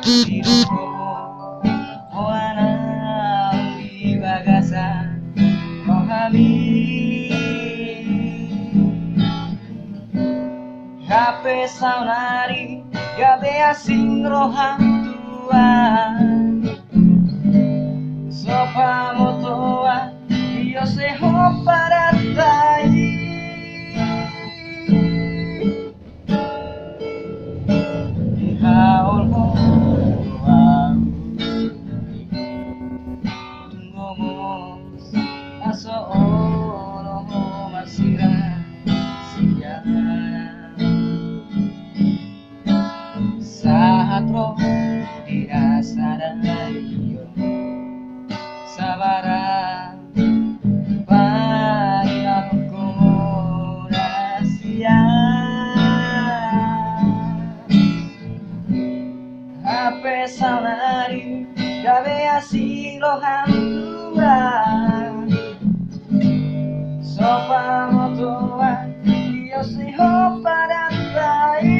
hidupku warna di bagasan rohani. HP saunari gabe asing rohang tua sopa motoa io se ho paratai di haul mo tungomos aso ono masira siana saat roh dirasa dan iyo sabaran pagi aku rahasia HP saunari gabe asing rohang tua sopa motoa io si ho paratai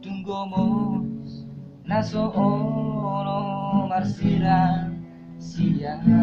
Tunggomos naso ono marsira siana.